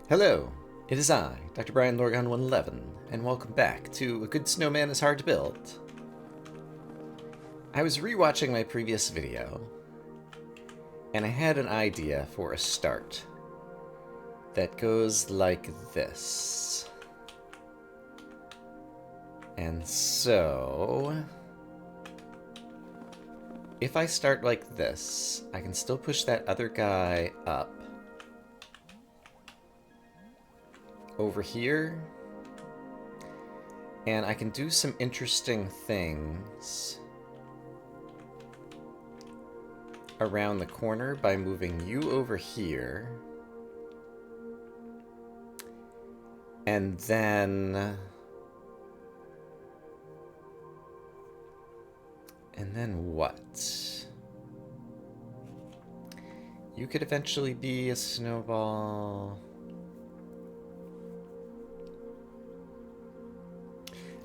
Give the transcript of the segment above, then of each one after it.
Hello, it is I, Dr. Brian Lorgon 111, and welcome back to A Good Snowman is Hard to Build. I was rewatching my previous video, and I had an idea for a start that goes like this. And so, if I start like this, I can still push that other guy up over here, and I can do some interesting things around the corner by moving you over here, and then what? You could eventually be a snowball.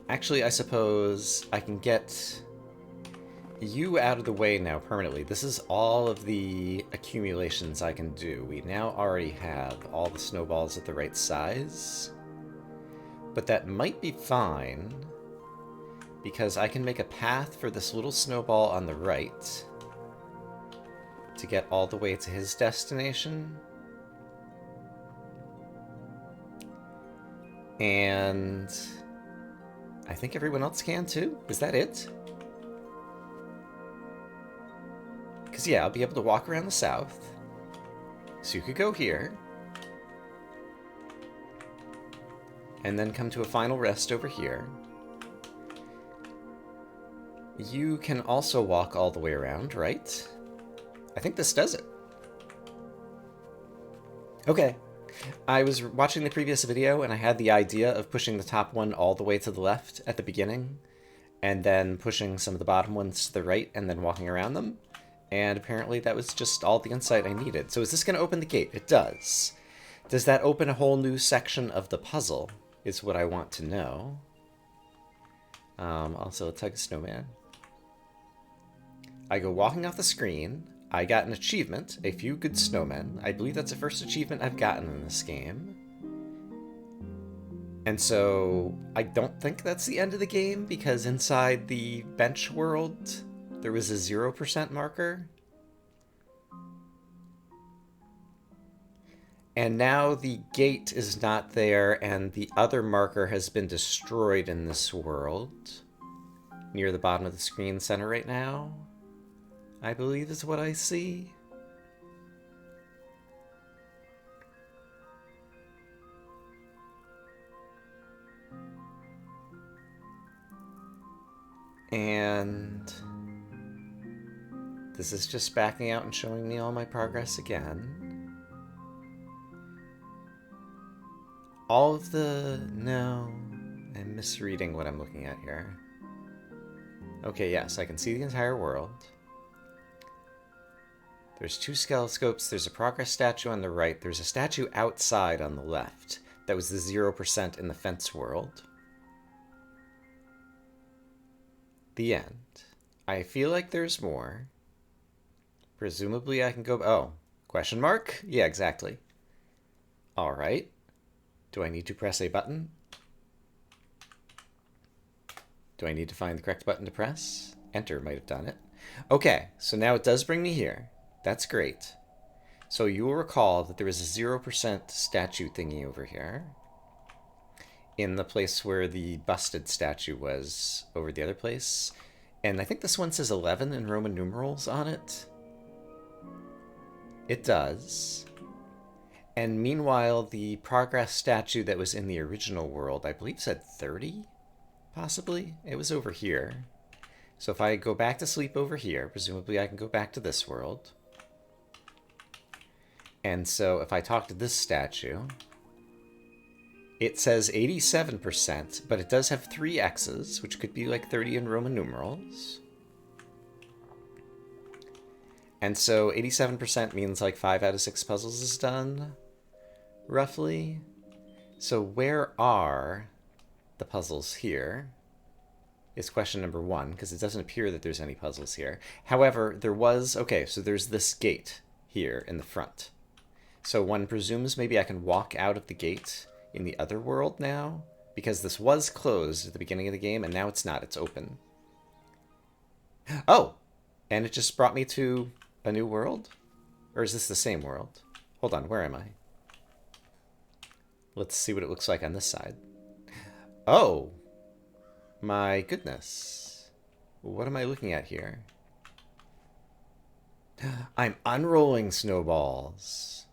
Actually, I suppose I can get you out of the way now permanently. This is all of the accumulations I can do. We now already have all the snowballs at the right size. But that might be fine, because I can make a path for this little snowball on the right to get all the way to his destination. And I think everyone else can too. Is that it? Because yeah, I'll be able to walk around the south. So you could go here. And then come to a final rest over here. You can also walk all the way around, right? I think this does it. Okay. I was watching the previous video and I had the idea of pushing the top one all the way to the left at the beginning and then pushing some of the bottom ones to the right and then walking around them. And apparently that was just all the insight I needed. So is this going to open the gate? It does. Does that open a whole new section of the puzzle is what I want to know. Also, let's take a snowman. I go walking off the screen. I got an achievement, a few good snowmen. I believe that's the first achievement I've gotten in this game. And so I don't think that's the end of the game, because inside the bench world, there was a 0% marker. And now the gate is not there, and the other marker has been destroyed in this world. Near the bottom of the screen center right now, I believe is what I see. And this is just backing out and showing me all my progress again. All of the... No, I'm misreading what I'm looking at here. Okay, yes, I can see the entire world. There's two skeletoscopes, there's a progress statue on the right, there's a statue outside on the left. That was the 0% in the fence world. The end. I feel like there's more. Presumably I can go... Oh, question mark? Yeah, exactly. Alright. Do I need to press a button? Do I need to find the correct button to press? Enter might have done it. Okay, so now it does bring me here. That's great. So you will recall that there was a 0% statue thingy over here, in the place where the busted statue was over the other place. And I think this one says 11 in Roman numerals on it. It does. And meanwhile, the progress statue that was in the original world, I believe said 30, possibly? It was over here. So if I go back to sleep over here, presumably I can go back to this world. And so if I talk to this statue, it says 87%, but it does have 3 X's, which could be like 30 in Roman numerals. And so 87% means like 5 out of 6 puzzles is done, roughly. So where are the puzzles here? Is question number 1, because it doesn't appear that there's any puzzles here. However, there was... Okay, so there's this gate here in the front. So one presumes maybe I can walk out of the gate in the other world now, because this was closed at the beginning of the game, and now it's not. It's open. Oh! And it just brought me to a new world? Or is this the same world? Hold on, where am I? Let's see what it looks like on this side. Oh! My goodness. What am I looking at here? I'm unrolling snowballs.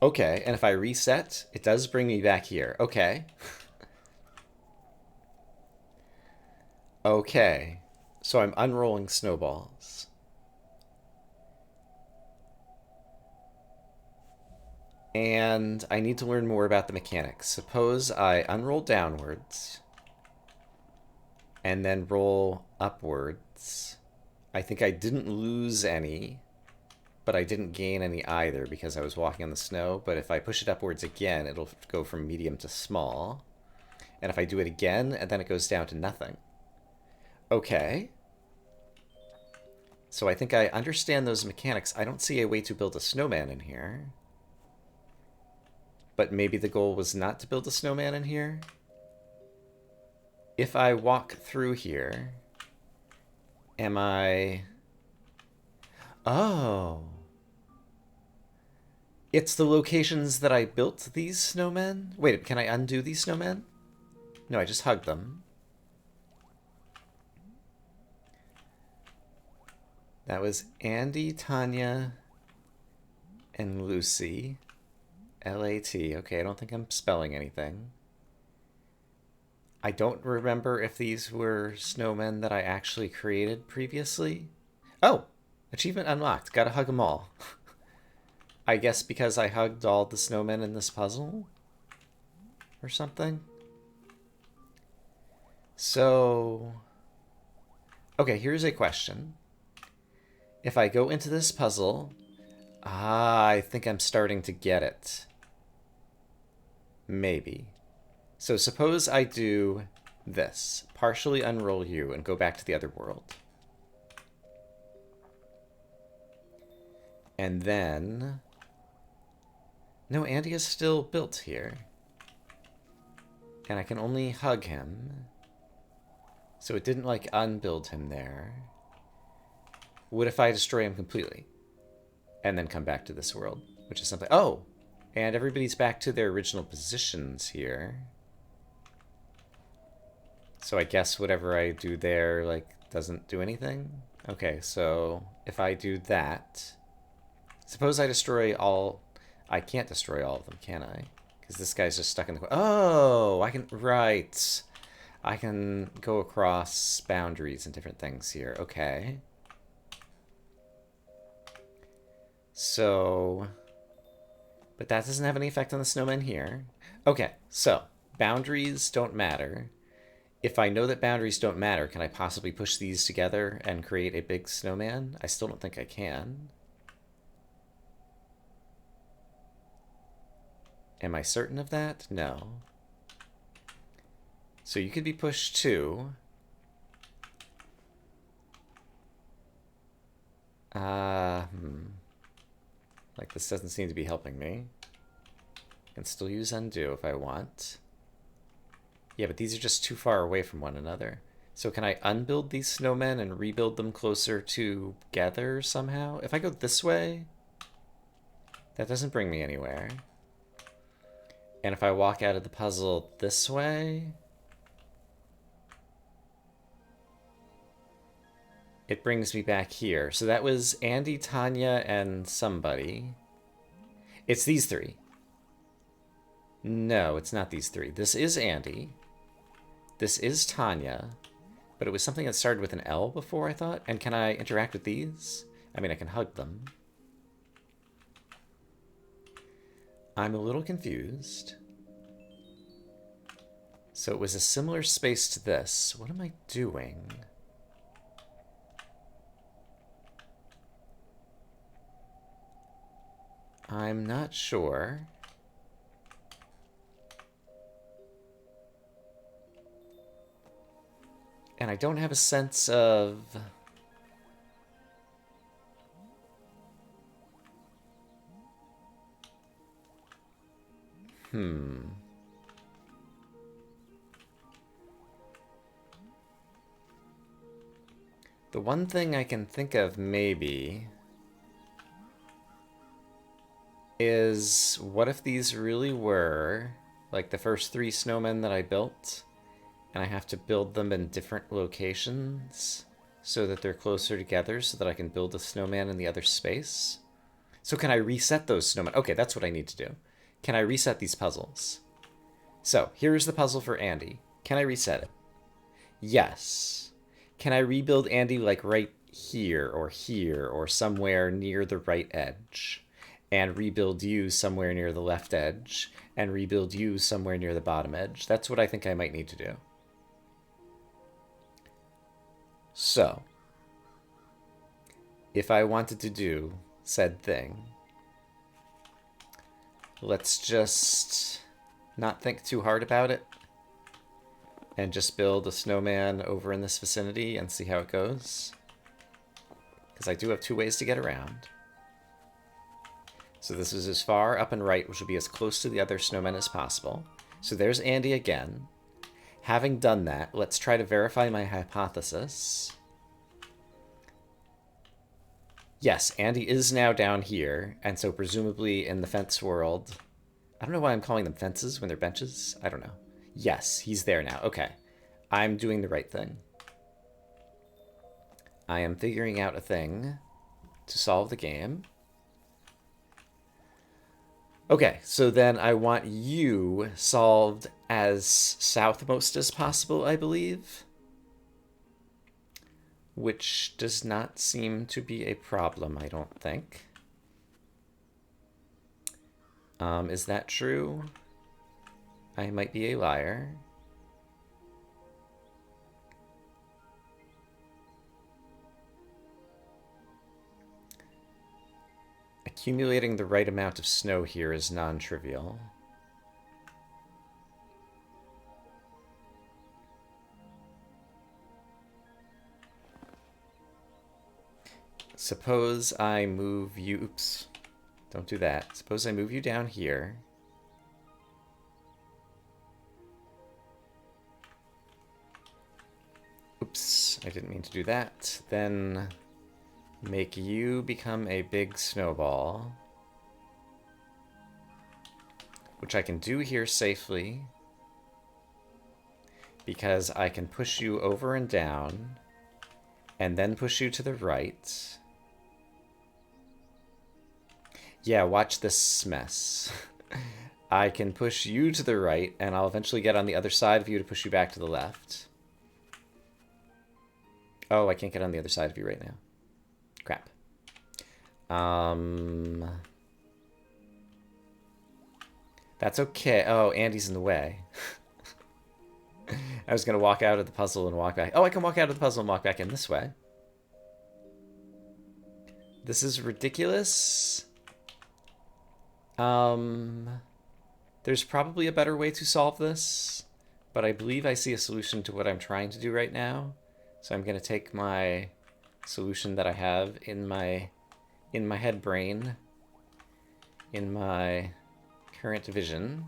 Okay, and if I reset, it does bring me back here. Okay. Okay. So I'm unrolling snowballs. And I need to learn more about the mechanics. Suppose I unroll downwards and then roll upwards. I think I didn't lose any, but I didn't gain any either because I was walking on the snow. But if I push it upwards again, it'll go from medium to small. And if I do it again, and then it goes down to nothing. Okay. So I think I understand those mechanics. I don't see a way to build a snowman in here. But maybe the goal was not to build a snowman in here? If I walk through here, am I... Oh. It's the locations that I built these snowmen? Wait, can I undo these snowmen? No, I just hugged them. That was Andy, Tanya, and Lucy. L-A-T. Okay, I don't think I'm spelling anything. I don't remember if these were snowmen that I actually created previously. Oh! Achievement unlocked. Gotta hug them all. I guess because I hugged all the snowmen in this puzzle? Or something? So... Okay, here's a question. If I go into this puzzle... Ah, I think I'm starting to get it. Maybe. So suppose I do this. Partially unroll you and go back to the other world. And then... No, Andy is still built here. And I can only hug him. So it didn't, like, unbuild him there. What if I destroy him completely? And then come back to this world, which is something... Oh! And everybody's back to their original positions here. So I guess whatever I do there, like, doesn't do anything? Okay, so if I do that... Suppose I destroy all... I can't destroy all of them, can I? Because this guy's just stuck in the... Oh! I can... Right. I can go across boundaries and different things here. Okay. So... But that doesn't have any effect on the snowmen here. Okay, so boundaries don't matter. If I know that boundaries don't matter, can I possibly push these together and create a big snowman? I still don't think I can. Am I certain of that? No. So you could be pushed too. Like, this doesn't seem to be helping me. I can still use undo if I want. Yeah, but these are just too far away from one another. So can I unbuild these snowmen and rebuild them closer together somehow? If I go this way, that doesn't bring me anywhere. And if I walk out of the puzzle this way, it brings me back here. So that was Andy, Tanya, and somebody. It's these three. No, it's not these three. This is Andy. This is Tanya. But it was something that started with an L before, I thought. And can I interact with these? I mean, I can hug them. I'm a little confused. So it was a similar space to this. What am I doing? I'm not sure. And I don't have a sense of... The one thing I can think of, maybe, is what if these really were like the first 3 snowmen that I built, and I have to build them in different locations so that they're closer together so that I can build a snowman in the other space? So can I reset those snowmen? Okay, that's what I need to do. Can I reset these puzzles? So here's the puzzle for Andy. Can I reset it? Yes. Can I rebuild Andy like right here or somewhere near the right edge? And rebuild you somewhere near the left edge, and rebuild you somewhere near the bottom edge. That's what I think I might need to do. So, if I wanted to do said thing, let's just not think too hard about it and just build a snowman over in this vicinity and see how it goes. Because I do have 2 ways to get around. So this is as far up and right, which will be as close to the other snowmen as possible. So there's Andy again. Having done that, let's try to verify my hypothesis. Yes, Andy is now down here, and so presumably in the fence world... I don't know why I'm calling them fences when they're benches. I don't know. Yes, he's there now. Okay. I'm doing the right thing. I am figuring out a thing to solve the game. Okay, so then I want you solved as southmost as possible, I believe. Which does not seem to be a problem, I don't think. Is that true? I might be a liar. Accumulating the right amount of snow here is non-trivial. Suppose I move you... Oops. Don't do that. Suppose I move you down here. Oops. I didn't mean to do that. Then make you become a big snowball. Which I can do here safely. Because I can push you over and down. And then push you to the right. Yeah, watch this mess. I can push you to the right, and I'll eventually get on the other side of you to push you back to the left. Oh, I can't get on the other side of you right now. Crap. That's okay. Oh, Andy's in the way. I was going to walk out of the puzzle and walk back. Oh, I can walk out of the puzzle and walk back in this way. This is ridiculous. There's probably a better way to solve this, but I believe I see a solution to what I'm trying to do right now. So I'm going to take my solution that I have in my head brain, in my current vision.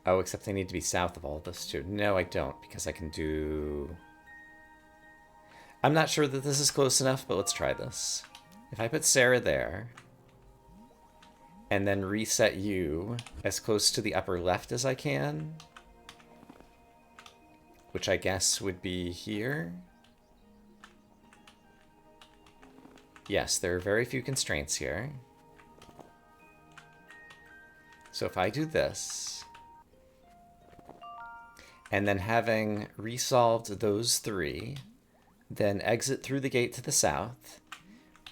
Oh, except I need to be south of all of this too. No, I don't, because I can do... I'm not sure that this is close enough, but let's try this. If I put Sarah there, and then reset you as close to the upper left as I can, which I guess would be here. Yes, there are very few constraints here. So if I do this, and then having resolved those 3, then exit through the gate to the south,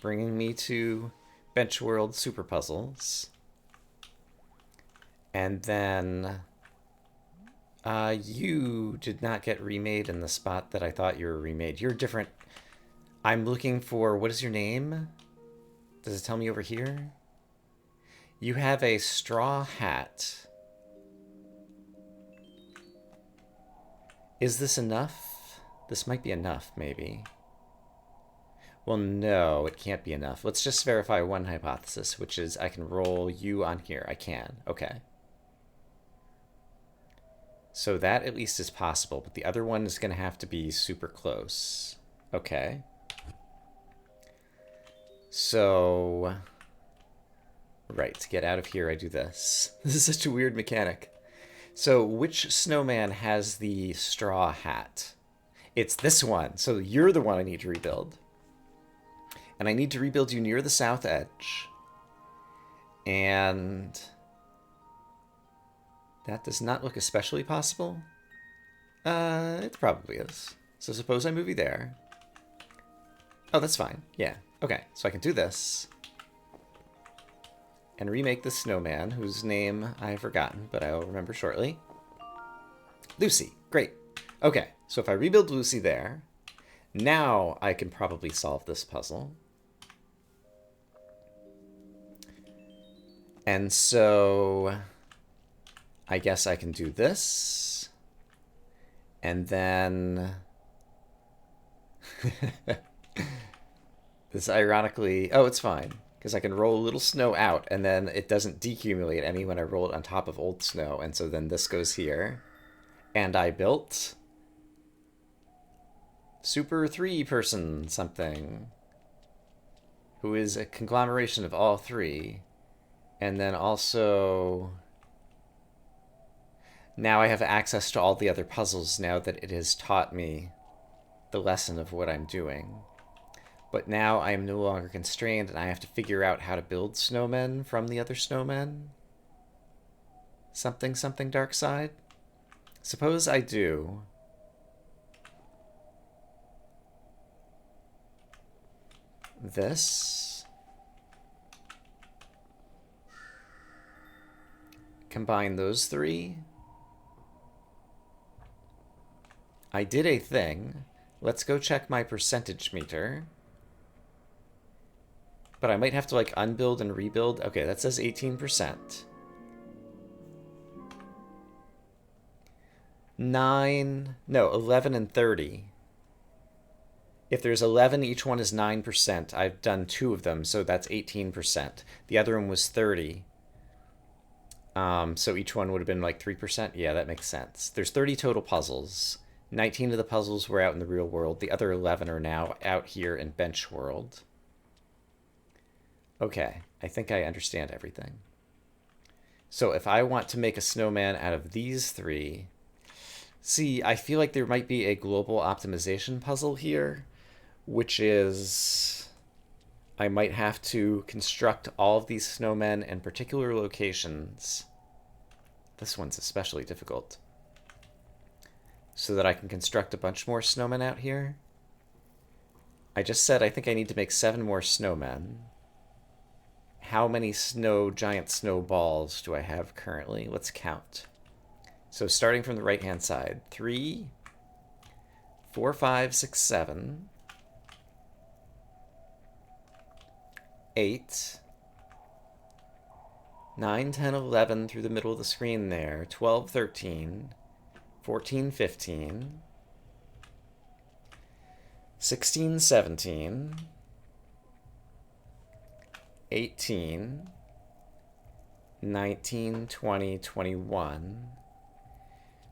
bringing me to Bench World Super Puzzles. And then you did not get remade in the spot that I thought you were remade. You're different. I'm looking for, what is your name? Does it tell me over here? You have a straw hat. Is this enough? This might be enough, maybe. Well, no, it can't be enough. Let's just verify one hypothesis, which is I can roll U on here. I can. Okay. So that at least is possible, but the other one is going to have to be super close. Okay. So, right, to get out of here, I do this. This is such a weird mechanic. So, which snowman has the straw hat? It's this one. So you're the one I need to rebuild. And I need to rebuild you near the south edge. And that does not look especially possible. It probably is. So suppose I move you there. Oh, that's fine. Yeah. Okay, so I can do this. And remake the snowman, whose name I have forgotten, but I will remember shortly. Lucy. Great. Okay, so if I rebuild Lucy there, now I can probably solve this puzzle. And so I guess I can do this. And then this ironically, oh, it's fine, because I can roll a little snow out, and then it doesn't decumulate any when I roll it on top of old snow. And so then this goes here. And I built Super 3-person something, who is a conglomeration of all three. And then also, now I have access to all the other puzzles now that it has taught me the lesson of what I'm doing. But now I am no longer constrained, and I have to figure out how to build snowmen from the other snowmen. Something, something dark side? Suppose I do. This. Combine those three. I did a thing. Let's go check my percentage meter. But I might have to like unbuild and rebuild. Okay, that says 18%. 11 and 30. If there's 11, each one is 9%. I've done 2 of them, so that's 18%. The other one was 30. So each one would have been like 3%. Yeah, that makes sense. There's 30 total puzzles. 19 of the puzzles were out in the real world. The other 11 are now out here in bench world. Okay, I think I understand everything. So if I want to make a snowman out of these 3... See, I feel like there might be a global optimization puzzle here, which is I might have to construct all of these snowmen in particular locations. This one's especially difficult. So that I can construct a bunch more snowmen out here. I just said I think I need to make 7 more snowmen. How many giant snowballs do I have currently? Let's count. So starting from the right-hand side, 3, 4, 5, 6, 7, 8, 9, 10, 11 through the middle of the screen there, 12, 13, 14, 15, 16, 17, 18, 19, 20, 21,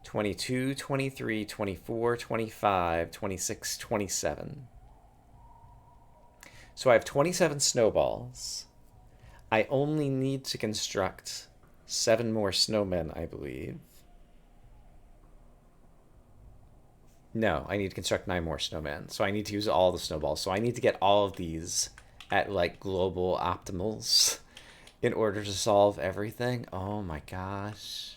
22, 23, 24, 25, 26, 27. So I have 27 snowballs. I only need to construct 7 more snowmen, I believe. No, I need to construct 9 more snowmen. So I need to use all the snowballs. So I need to get all of these at like global optimals in order to solve everything. Oh my gosh.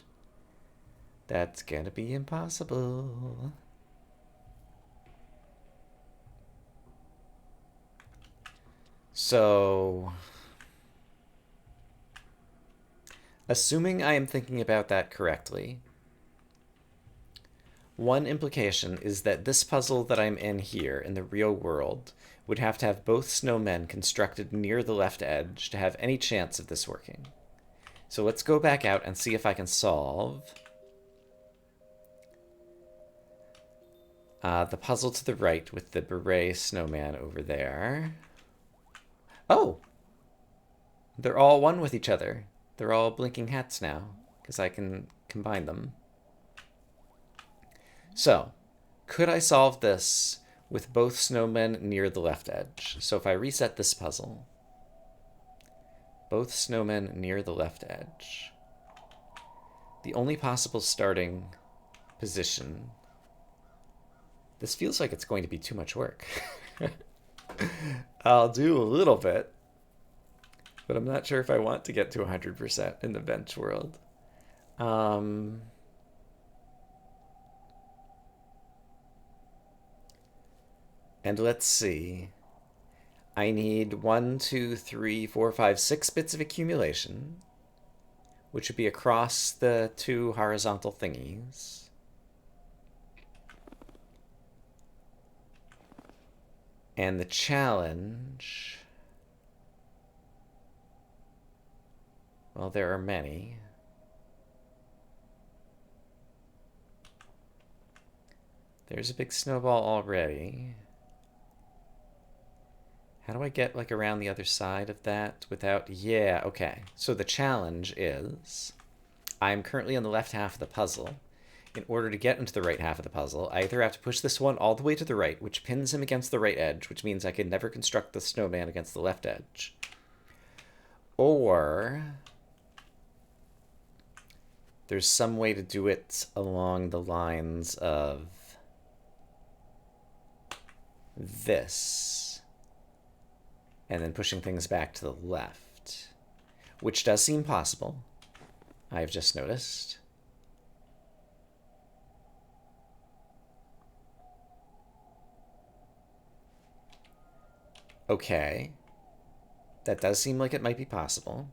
That's gonna be impossible. So, assuming I am thinking about that correctly, one implication is that this puzzle that I'm in here in the real world would have to have both snowmen constructed near the left edge to have any chance of this working. So let's go back out and see if I can solve The puzzle to the right with the beret snowman over there. Oh! They're all one with each other. They're all blinking hats now, because I can combine them. So, could I solve this with both snowmen near the left edge? So if I reset this puzzle, both snowmen near the left edge. The only possible starting position. This feels like it's going to be too much work. I'll do a little bit, but I'm not sure if I want to get to 100% in the bench world. And let's see. I need 1, 2, 3, 4, 5, 6 bits of accumulation, which would be across the 2 horizontal thingies. And the challenge... well, there are many. There's a big snowball already. How do I get, like, around the other side of that without... yeah, okay. So the challenge is... I'm currently on the left half of the puzzle. In order to get into the right half of the puzzle, I either have to push this one all the way to the right, which pins him against the right edge, which means I can never construct the snowman against the left edge. Or... there's some way to do it along the lines of this, and then pushing things back to the left, which does seem possible, I've just noticed. Okay, that does seem like it might be possible.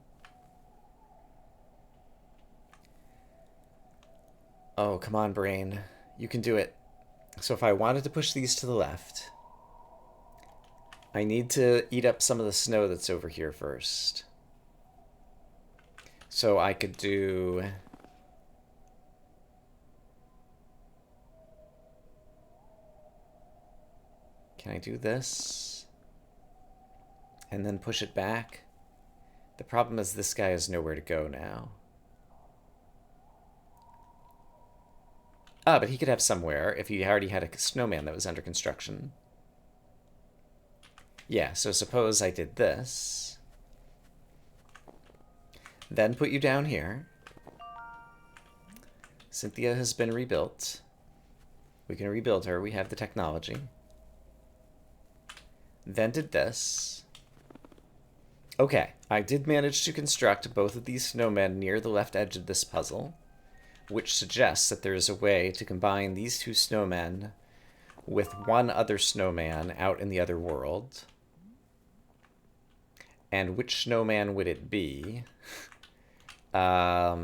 Oh, come on, brain. You can do it. So if I wanted to push these to the left, I need to eat up some of the snow that's over here first. So I could do... can I do this? And then push it back? The problem is this guy has nowhere to go now. Ah, but he could have somewhere if he already had a snowman that was under construction. Yeah, so suppose I did this. Then put you down here. Cynthia has been rebuilt. We can rebuild her. We have the technology. Then did this. Okay, I did manage to construct both of these snowmen near the left edge of this puzzle, which suggests that there is a way to combine these 2 snowmen with one other snowman out in the other world. And which snowman would it be? I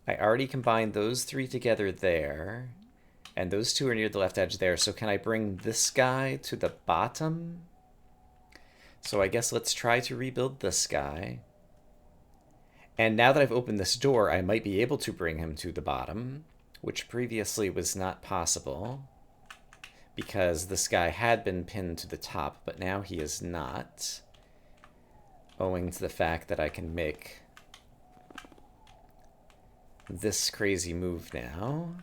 already combined those 3 together there, and those 2 are near the left edge there, so can I bring this guy to the bottom? So I guess let's try to rebuild this guy. And now that I've opened this door, I might be able to bring him to the bottom, which previously was not possible, because this guy had been pinned to the top, but now he is not, owing to the fact that I can make this crazy move now.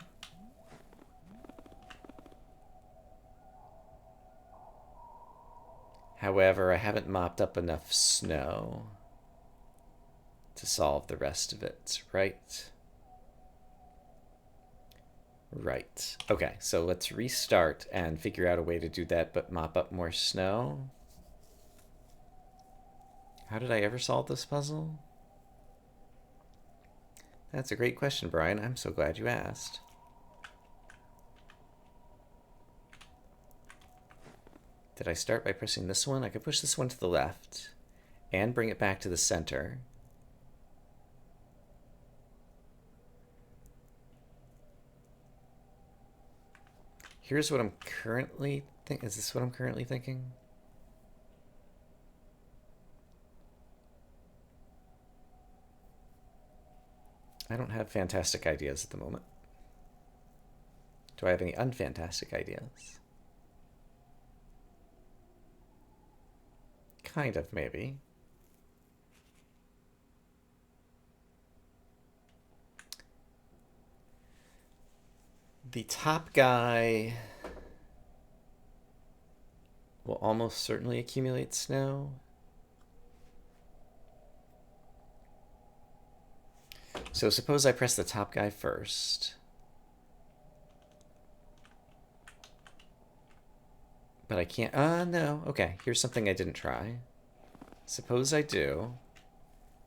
However, I haven't mopped up enough snow to solve the rest of it, right? Right. Okay, so let's restart and figure out a way to do that, but mop up more snow. How did I ever solve this puzzle? That's a great question, Brian. I'm so glad you asked. Did I start by pressing this one? I could push this one to the left and bring it back to the center. Here's what I'm currently thinking. Is this what I'm currently thinking? I don't have fantastic ideas at the moment. Do I have any unfantastic ideas? Kind of, maybe. The top guy will almost certainly accumulate snow. So suppose I press the top guy first. But I can't... no. Okay, here's something I didn't try. Suppose I do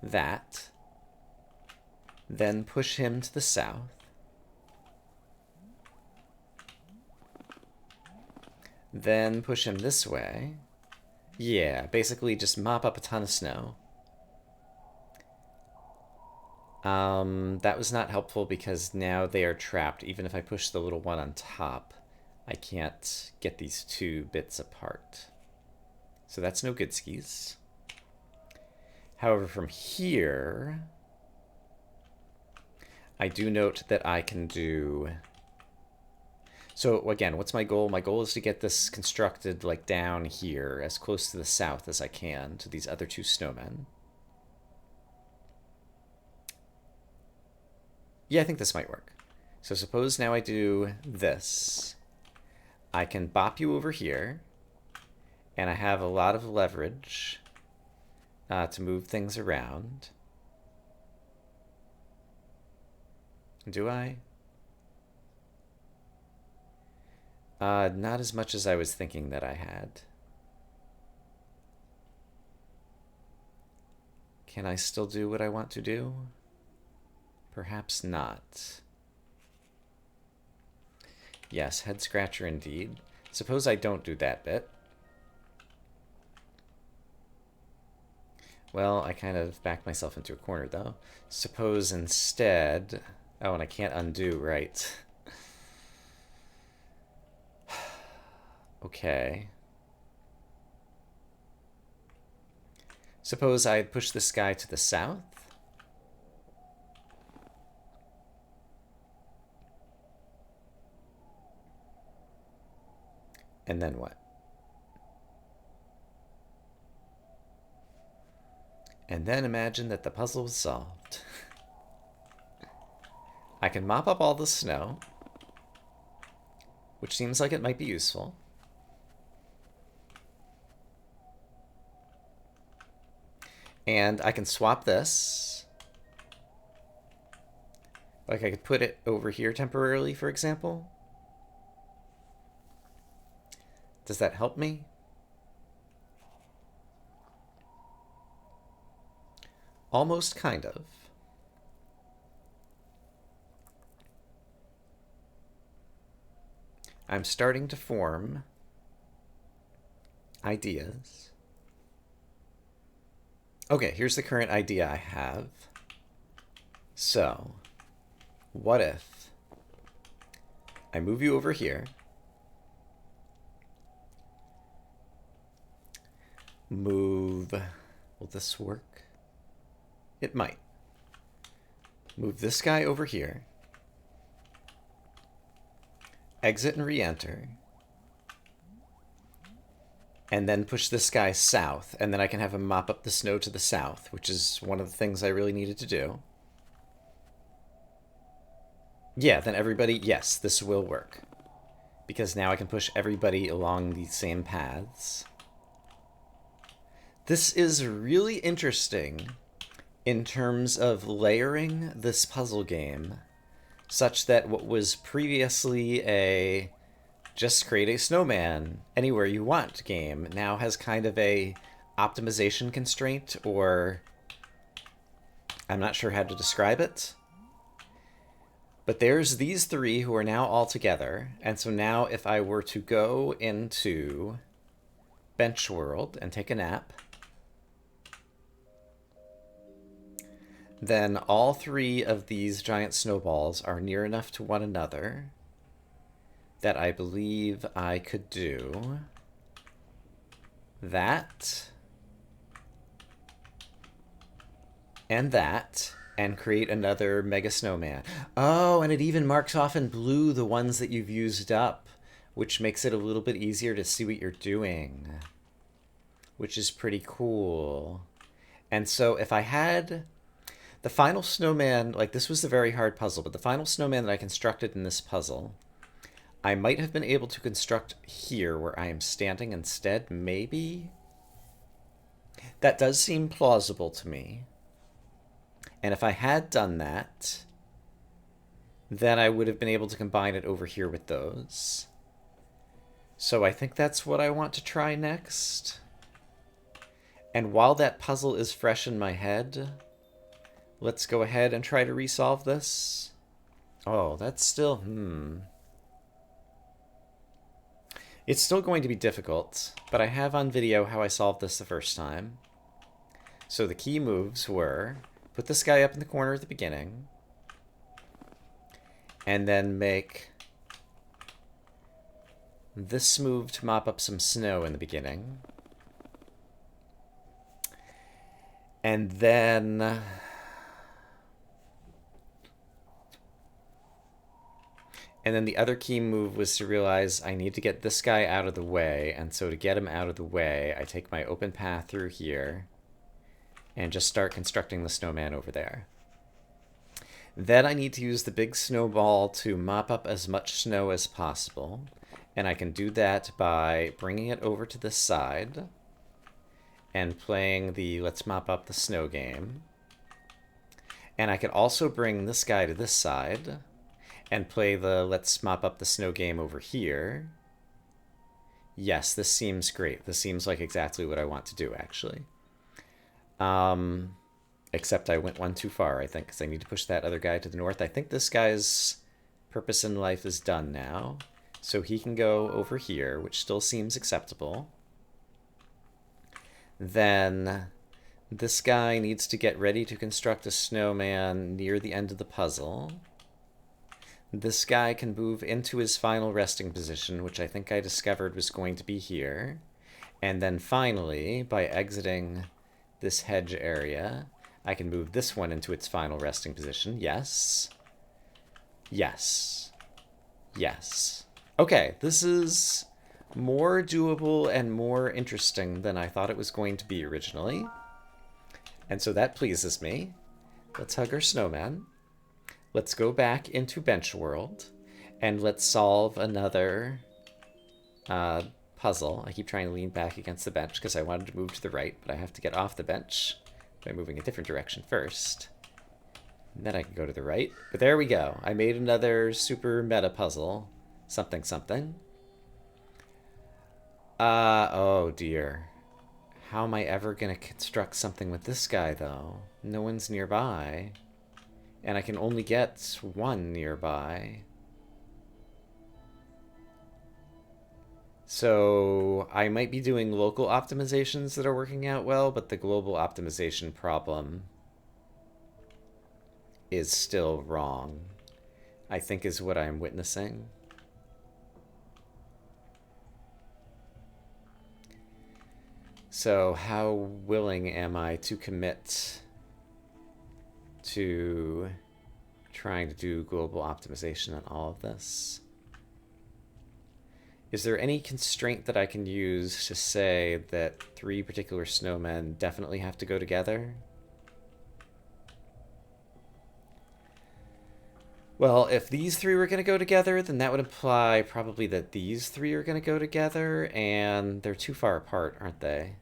that. Then push him to the south. Then push him this way. Yeah, basically just mop up a ton of snow. That was not helpful because now they are trapped. Even if I push the little one on top, I can't get these two bits apart. So that's no good skis. However, from here, I do note that I can do... So again, what's my goal? My goal is to get this constructed like down here, as close to the south as I can to these other two snowmen. Yeah, I think this might work. So suppose now I do this. I can bop you over here, and I have a lot of leverage to move things around. Do I? Not as much as I was thinking that I had. Can I still do what I want to do? Perhaps not. Yes, head scratcher indeed. Suppose I don't do that bit. Well, I kind of backed myself into a corner, though. Suppose instead... Oh, and I can't undo, right? Okay. Suppose I push this guy to the south. And then what? And then imagine that the puzzle was solved. I can mop up all the snow, which seems like it might be useful. And I can swap this. Like I could put it over here temporarily, for example. Does that help me? Almost kind of. I'm starting to form ideas. Okay, here's the current idea I have. So, what if I move you over here, move, will this work? It might. Move this guy over here, exit and re-enter, and then push this guy south, and then I can have him mop up the snow to the south, which is one of the things I really needed to do. Yeah, then everybody, yes, this will work. Because now I can push everybody along these same paths. This is really interesting in terms of layering this puzzle game, such that what was previously a just create a snowman anywhere you want game now has kind of a optimization constraint, or I'm not sure how to describe it. But there's these three who are now all together, and so now if I were to go into Bench World and take a nap, then all three of these giant snowballs are near enough to one another that I believe I could do that and that and create another Mega Snowman. Oh, and it even marks off in blue the ones that you've used up, which makes it a little bit easier to see what you're doing, which is pretty cool. And so if I had the final snowman, like this was the very hard puzzle, but the final snowman that I constructed in this puzzle, I might have been able to construct here where I am standing instead, maybe? That does seem plausible to me. And if I had done that, then I would have been able to combine it over here with those. So I think that's what I want to try next. And while that puzzle is fresh in my head, let's go ahead and try to resolve this. Oh, that's still, It's still going to be difficult, but I have on video how I solved this the first time. So the key moves were put this guy up in the corner at the beginning, and then make this move to mop up some snow in the beginning. And then the other key move was to realize I need to get this guy out of the way, and so to get him out of the way, I take my open path through here and just start constructing the snowman over there. Then I need to use the big snowball to mop up as much snow as possible, and I can do that by bringing it over to this side and playing the Let's Mop Up the Snow game. And I can also bring this guy to this side and play the Let's Mop Up the Snow game over here. Yes, this seems great. This seems like exactly what I want to do, actually. Except I went one too far, I think, because I need to push that other guy to the north. I think this guy's purpose in life is done now, so he can go over here, which still seems acceptable. Then this guy needs to get ready to construct a snowman near the end of the puzzle. This guy can move into his final resting position, which I think I discovered was going to be here. And then finally, by exiting this hedge area, I can move this one into its final resting position. Yes. Yes. Yes. Okay, this is more doable and more interesting than I thought it was going to be originally. And so that pleases me. Let's hug our snowman. Let's go back into Bench World, and let's solve another puzzle. I keep trying to lean back against the bench because I wanted to move to the right, but I have to get off the bench by moving a different direction first. And then I can go to the right. But there we go. I made another super meta puzzle. Something, something. Oh dear. How am I ever going to construct something with this guy, though? No one's nearby. And I can only get one nearby. So I might be doing local optimizations that are working out well, but the global optimization problem is still wrong, I think is what I'm witnessing. So how willing am I to commit to trying to do global optimization on all of this? Is there any constraint that I can use to say that 3 particular snowmen definitely have to go together? Well, if these 3 were going to go together, then that would imply probably that these 3 are going to go together, and they're too far apart, aren't they?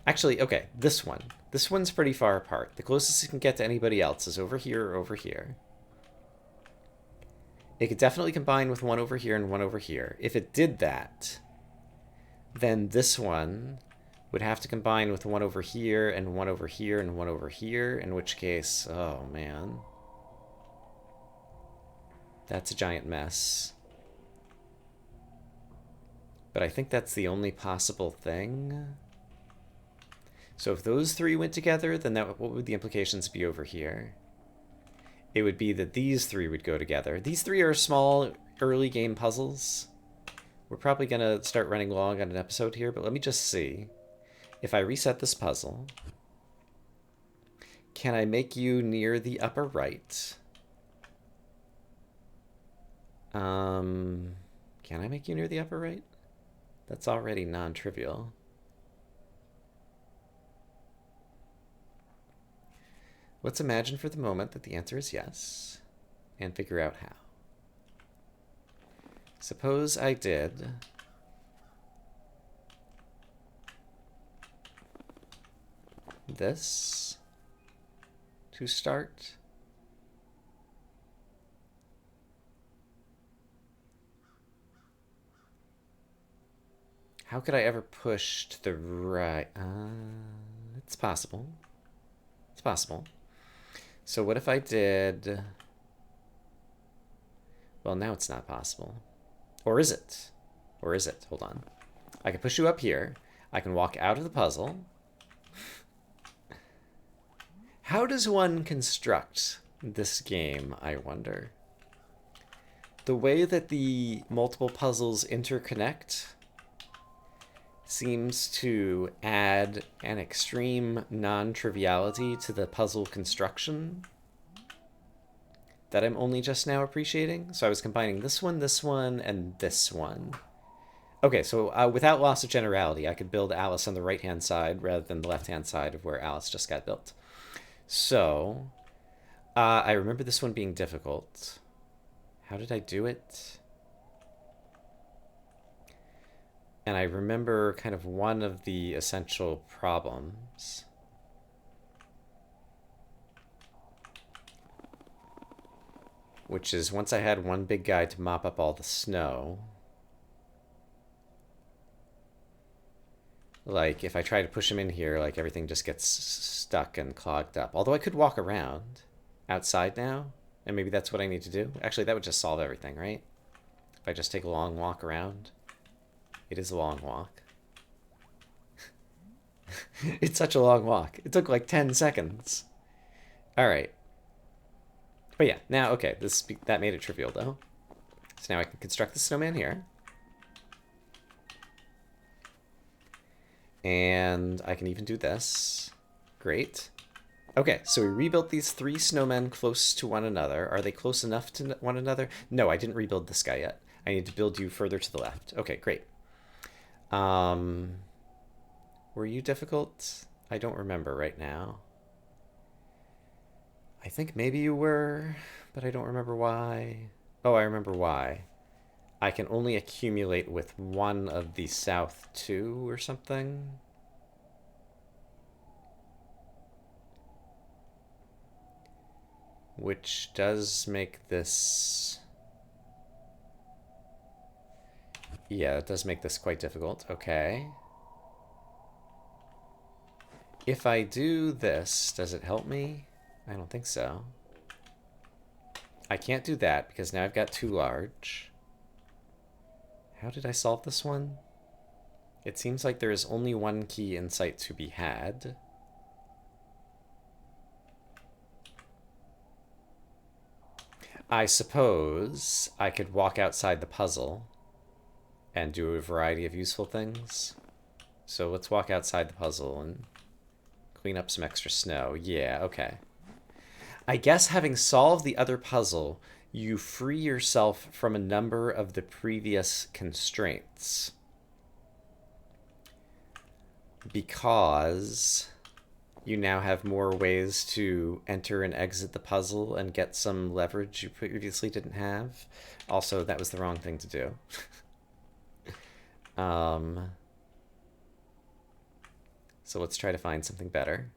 Actually, okay, this one. This one's pretty far apart. The closest it can get to anybody else is over here or over here. It could definitely combine with one over here and one over here. If it did that, then this one would have to combine with one over here and one over here and one over here, in which case, oh man. That's a giant mess. But I think that's the only possible thing. So if those 3 went together, then what would the implications be over here? It would be that these 3 would go together. These 3 are small, early game puzzles. We're probably going to start running long on an episode here, but let me just see. If I reset this puzzle, Can I make you near the upper right? Can I make you near the upper right? That's already non-trivial. Let's imagine for the moment that the answer is yes, and figure out how. Suppose I did this to start. How could I ever push to the right? It's possible. It's possible. So what if I did... Well, now it's not possible. Or is it? Or is it? Hold on. I can push you up here. I can walk out of the puzzle. How does one construct this game, I wonder? The way that the multiple puzzles interconnect seems to add an extreme non-triviality to the puzzle construction that I'm only just now appreciating. So I was combining this one, and this one. Okay, so without loss of generality, I could build Alice on the right-hand side rather than the left-hand side of where Alice just got built. So, I remember this one being difficult. How did I do it? And I remember kind of one of the essential problems. Which is once I had one big guy to mop up all the snow. Like, if I try to push him in here, like, everything just gets stuck and clogged up. Although I could walk around outside now, and maybe that's what I need to do. Actually, that would just solve everything, right? If I just take a long walk around. It is a long walk. It's such a long walk. It took like 10 seconds. All right. But yeah, now, okay, that made it trivial, though. So now I can construct the snowman here. And I can even do this. Great. Okay, so we rebuilt these 3 snowmen close to one another. Are they close enough to one another? No, I didn't rebuild this guy yet. I need to build you further to the left. Okay, great. Were you difficult? I don't remember right now. I think maybe you were, but I don't remember why. Oh, I remember why. I can only accumulate with one of the south 2 or something. Which does make this... Yeah, it does make this quite difficult. Okay. If I do this, does it help me? I don't think so. I can't do that because now I've got too large. How did I solve this one? It seems like there is only one key in sight to be had. I suppose I could walk outside the puzzle and do a variety of useful things. So let's walk outside the puzzle and clean up some extra snow. Yeah, okay. I guess having solved the other puzzle, you free yourself from a number of the previous constraints. Because you now have more ways to enter and exit the puzzle and get some leverage you previously didn't have. Also, that was the wrong thing to do. So let's try to find something better.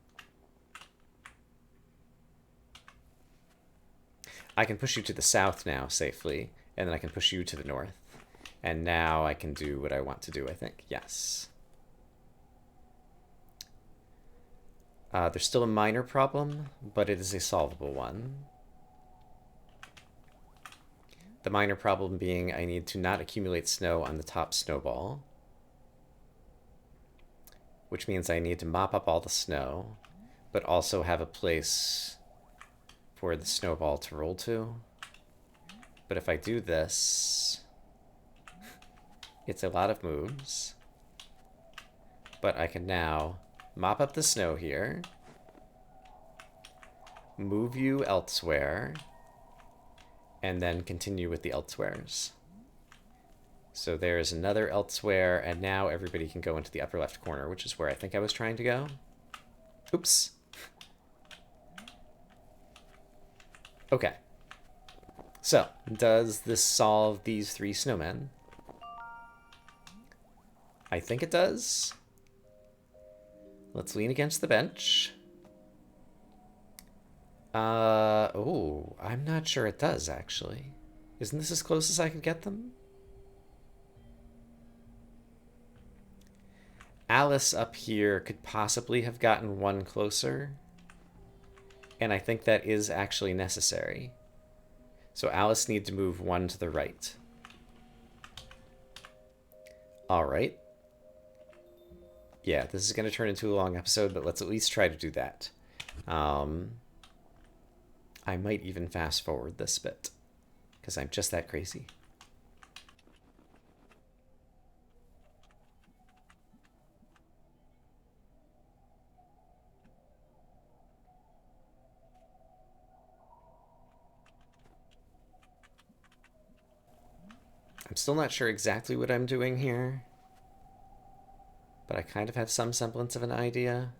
I can push you to the south now safely, and then I can push you to the north. And now I can do what I want to do, I think. Yes. There's still a minor problem, but it is a solvable one. The minor problem being I need to not accumulate snow on the top snowball, which means I need to mop up all the snow, but also have a place for the snowball to roll to. But if I do this, it's a lot of moves. But I can now mop up the snow here, move you elsewhere, and then continue with the elsewheres. So there's another elsewhere, and now everybody can go into the upper left corner, which is where I think I was trying to go. Oops. Okay. So, does this solve these 3 snowmen? I think it does. Let's lean against the bench. Oh, I'm not sure it does, actually. Isn't this as close as I could get them? Alice up here could possibly have gotten one closer. And I think that is actually necessary. So Alice needs to move 1 to the right. Alright. Yeah, this is going to turn into a long episode, but let's at least try to do that. I might even fast forward this bit, because I'm just that crazy. I'm still not sure exactly what I'm doing here, but I kind of have some semblance of an idea.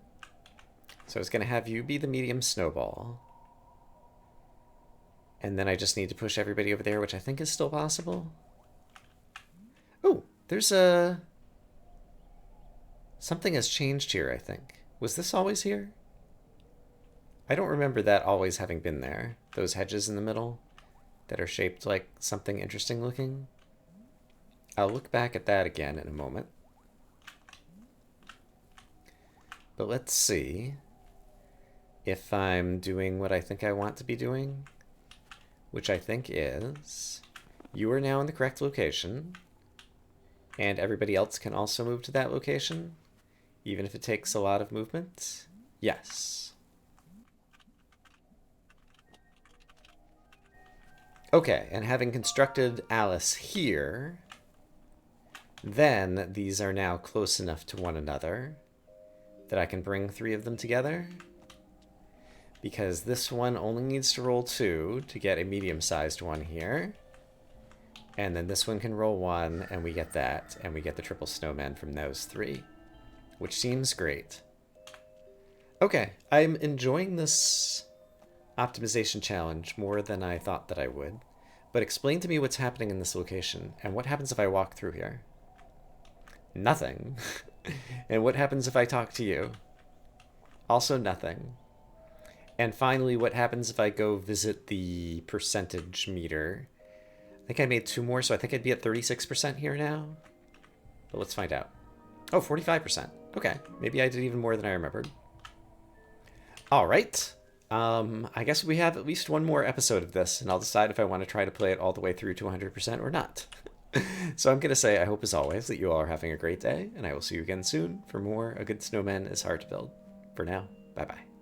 So I was going to have you be the medium snowball. And then I just need to push everybody over there, which I think is still possible. Oh, there's a... Something has changed here, I think. Was this always here? I don't remember that always having been there. Those hedges in the middle that are shaped like something interesting looking. I'll look back at that again in a moment. But let's see if I'm doing what I think I want to be doing, which I think is you are now in the correct location, and everybody else can also move to that location, even if it takes a lot of movement. Yes. Okay, and having constructed Alice here, then these are now close enough to one another that I can bring 3 of them together. Because this one only needs to roll 2 to get a medium-sized one here. And then this one can roll 1, and we get that, and we get the triple snowman from those 3. Which seems great. Okay, I'm enjoying this optimization challenge more than I thought that I would. But explain to me what's happening in this location, and what happens if I walk through here? Nothing. And what happens if I talk to you? Also nothing. And finally, what happens if I go visit the percentage meter? I think I made 2 more, so I think I'd be at 36% here now. But let's find out. Oh, 45%. Okay, maybe I did even more than I remembered. All right. I guess we have at least 1 more episode of this, and I'll decide if I want to try to play it all the way through to 100% or not. So I'm going to say, I hope as always that you all are having a great day, and I will see you again soon for more A Good Snowman is Hard to Build. For now, bye-bye.